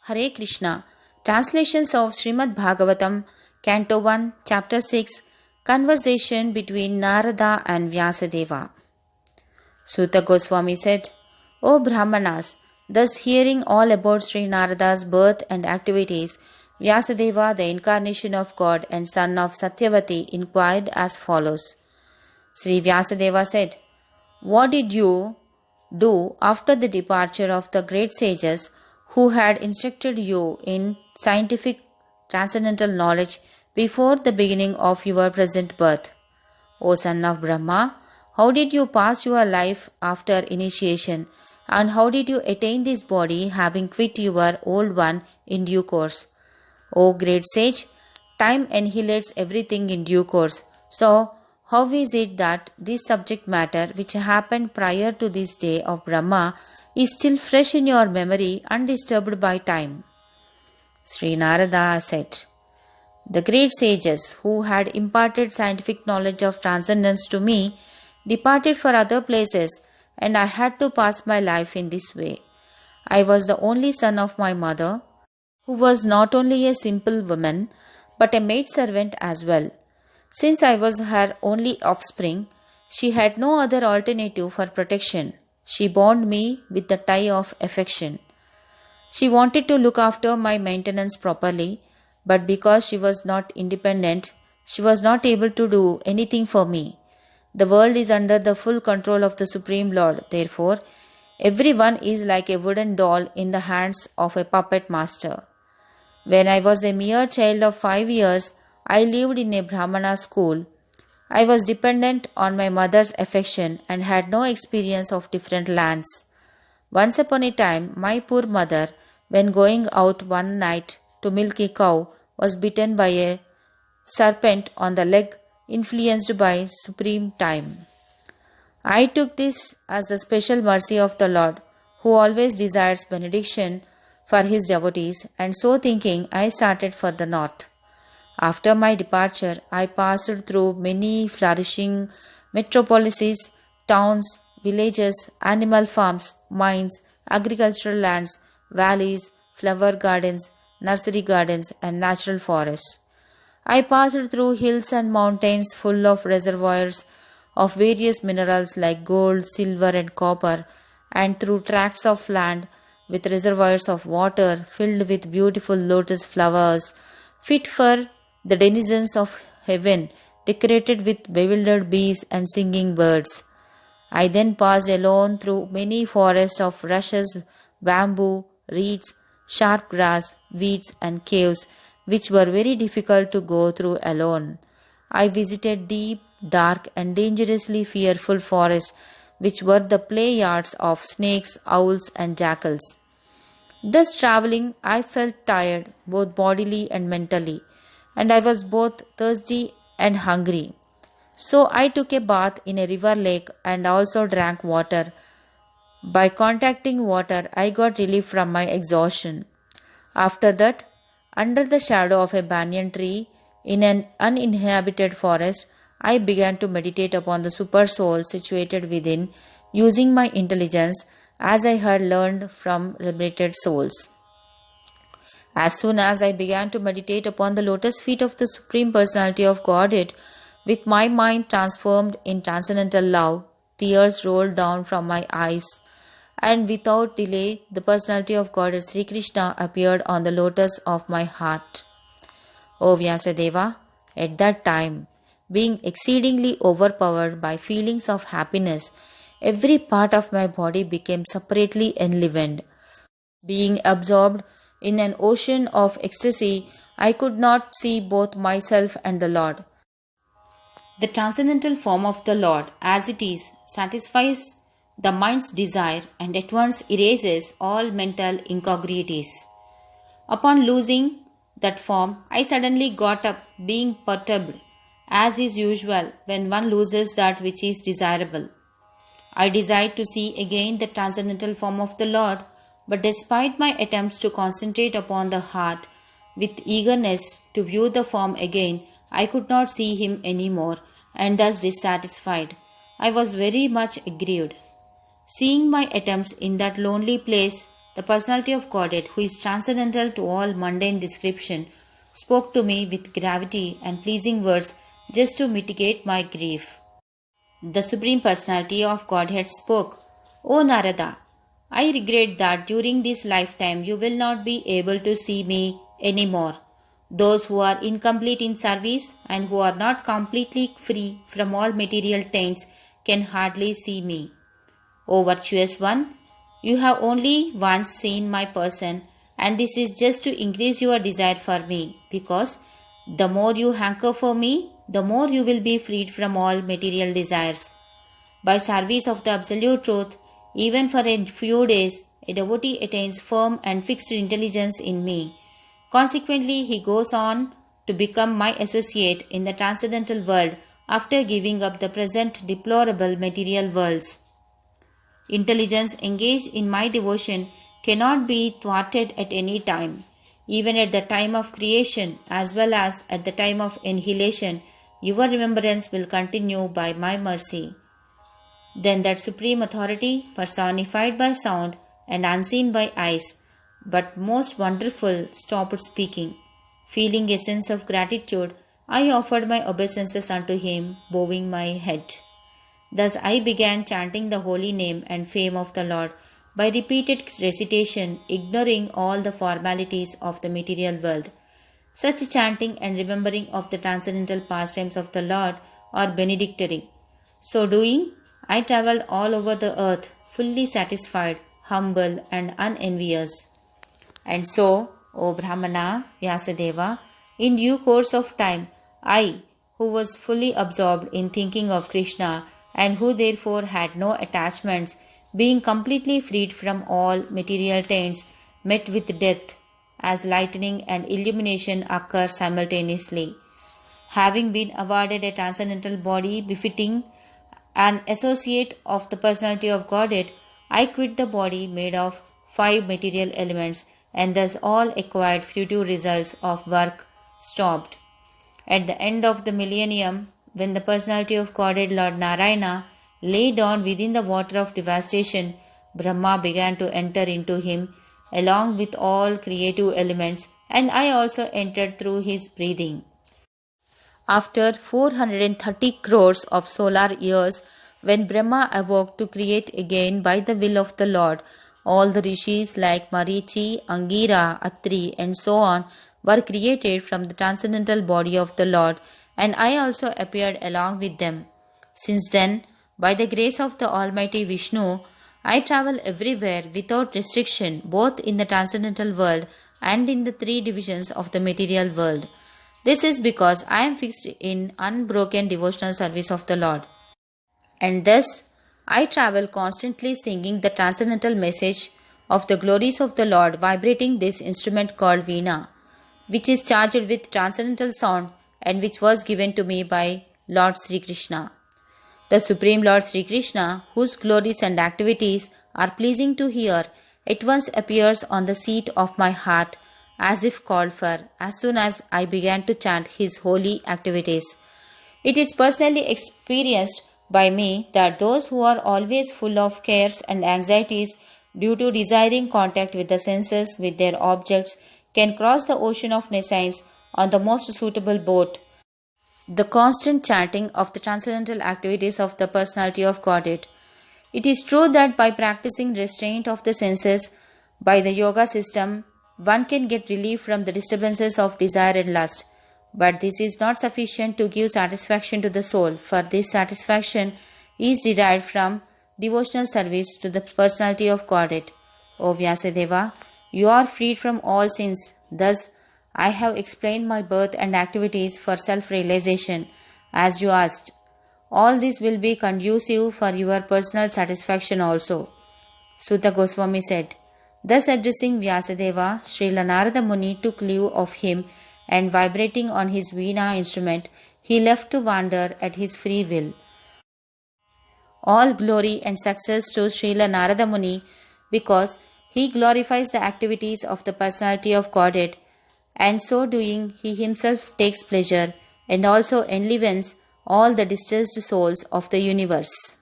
Hare Krishna. Translations of Srimad Bhagavatam, Canto 1, Chapter 6, Conversation between Narada and Vyasadeva. Suta Goswami said, O Brahmanas, thus hearing all about Sri Narada's birth and activities, Vyasadeva, the incarnation of God and son of Satyavati, inquired as follows. Sri Vyasadeva said, What did you do after the departure of the great sages who had instructed you in scientific transcendental knowledge before the beginning of your present birth? O son of Brahma, how did you pass your life after initiation, and how did you attain this body having quit your old one in due course? O great sage, time annihilates everything in due course. So, how is it that this subject matter which happened prior to this day of Brahma is still fresh in your memory undisturbed by time? Sri Narada said, The great sages who had imparted scientific knowledge of transcendence to me departed for other places, and I had to pass my life in this way. I was the only son of my mother, who was not only a simple woman, but a maidservant as well. Since I was her only offspring, she had no other alternative for protection. She bound me with the tie of affection. She wanted to look after my maintenance properly, but because she was not independent, she was not able to do anything for me. The world is under the full control of the Supreme Lord. Therefore, everyone is like a wooden doll in the hands of a puppet master. When I was a mere child of 5 years, I lived in a Brahmana school. I was dependent on my mother's affection and had no experience of different lands. Once upon a time, my poor mother, when going out one night to milk a cow, was bitten by a serpent on the leg, influenced by supreme time. I took this as the special mercy of the Lord, who always desires benediction for his devotees, and so thinking, I started for the north. After my departure, I passed through many flourishing metropolises, towns, villages, animal farms, mines, agricultural lands, valleys, flower gardens, nursery gardens, and natural forests. I passed through hills and mountains full of reservoirs of various minerals like gold, silver, and copper, and through tracts of land with reservoirs of water filled with beautiful lotus flowers, fit for the denizens of heaven, decorated with bewildered bees and singing birds. I then passed alone through many forests of rushes, bamboo, reeds, sharp grass, weeds, and caves, which were very difficult to go through alone. I visited deep, dark, and dangerously fearful forests, which were the play yards of snakes, owls, and jackals. Thus traveling, I felt tired, both bodily and mentally, and I was both thirsty and hungry. So I took a bath in a river lake and also drank water. By contacting water, I got relief from my exhaustion. After that, under the shadow of a banyan tree in an uninhabited forest, I began to meditate upon the super soul situated within, using my intelligence as I had learned from liberated souls. As soon as I began to meditate upon the lotus feet of the Supreme Personality of Godhead, with my mind transformed in transcendental love, tears rolled down from my eyes, and without delay the Personality of Godhead Sri Krishna appeared on the lotus of my heart. O Vyasadeva, at that time, being exceedingly overpowered by feelings of happiness, every part of my body became separately enlivened. Being absorbed in an ocean of ecstasy, I could not see both myself and the Lord. The transcendental form of the Lord, as it is, satisfies the mind's desire and at once erases all mental incongruities. Upon losing that form, I suddenly got up, being perturbed, as is usual when one loses that which is desirable. I desired to see again the transcendental form of the Lord, but despite my attempts to concentrate upon the heart with eagerness to view the form again, I could not see him any more, and thus dissatisfied, I was very much aggrieved. Seeing my attempts in that lonely place the personality of Godhead, who is transcendental to all mundane description, spoke to me with gravity and pleasing words just to mitigate my grief. The Supreme Personality of Godhead spoke, O Narada, I regret that during this lifetime you will not be able to see me anymore. Those who are incomplete in service and who are not completely free from all material taints can hardly see me. O virtuous one, you have only once seen my person, and this is just to increase your desire for me, because the more you hanker for me, the more you will be freed from all material desires. By service of the Absolute Truth, even for a few days, a devotee attains firm and fixed intelligence in me. Consequently, he goes on to become my associate in the transcendental world after giving up the present deplorable material worlds. Intelligence engaged in my devotion cannot be thwarted at any time. Even at the time of creation as well as at the time of annihilation, your remembrance will continue by my mercy. Then that supreme authority, personified by sound and unseen by eyes, but most wonderful, stopped speaking. Feeling a sense of gratitude, I offered my obeisances unto him, bowing my head. Thus I began chanting the holy name and fame of the Lord by repeated recitation, ignoring all the formalities of the material world. Such chanting and remembering of the transcendental pastimes of the Lord are benedictory. So doing, I travelled all over the earth, fully satisfied, humble, and unenvious. And so, O Brahmana, Vyasadeva, in due course of time, I, who was fully absorbed in thinking of Krishna and who therefore had no attachments, being completely freed from all material taints, met with death, as lightning and illumination occur simultaneously. Having been awarded a transcendental body befitting an associate of the personality of Godhead, I quit the body made of 5 material elements, and thus all acquired fruitive results of work stopped. At the end of the millennium, when the personality of Godhead Lord Narayana lay down within the water of devastation, Brahma began to enter into him along with all creative elements, and I also entered through his breathing. After 430 crores of solar years, when Brahma awoke to create again by the will of the Lord, all the rishis like Marichi, Angira, Atri, and so on were created from the transcendental body of the Lord, and I also appeared along with them. Since then, by the grace of the Almighty Vishnu, I travel everywhere without restriction, both in the transcendental world and in the 3 divisions of the material world. This is because I am fixed in unbroken devotional service of the Lord. And thus, I travel constantly singing the transcendental message of the glories of the Lord, vibrating this instrument called Veena, which is charged with transcendental sound and which was given to me by Lord Sri Krishna. The Supreme Lord Sri Krishna, whose glories and activities are pleasing to hear, at once appears on the seat of my heart as if called for, as soon as I began to chant his holy activities. It is personally experienced by me that those who are always full of cares and anxieties due to desiring contact with the senses with their objects can cross the ocean of nescience on the most suitable boat. The constant chanting of the transcendental activities of the personality of Godhead. It is true that by practicing restraint of the senses by the yoga system, one can get relief from the disturbances of desire and lust. But this is not sufficient to give satisfaction to the soul, for this satisfaction is derived from devotional service to the personality of Godhead. O Vyasadeva, you are freed from all sins. Thus, I have explained my birth and activities for self-realization, as you asked. All this will be conducive for your personal satisfaction also. Suta Goswami said. Thus addressing Vyasadeva, Srila Narada Muni took leave of him, and vibrating on his Veena instrument, he left to wander at his free will. All glory and success to Srila Narada Muni, because he glorifies the activities of the personality of Godhead, and so doing he himself takes pleasure and also enlivens all the distressed souls of the universe.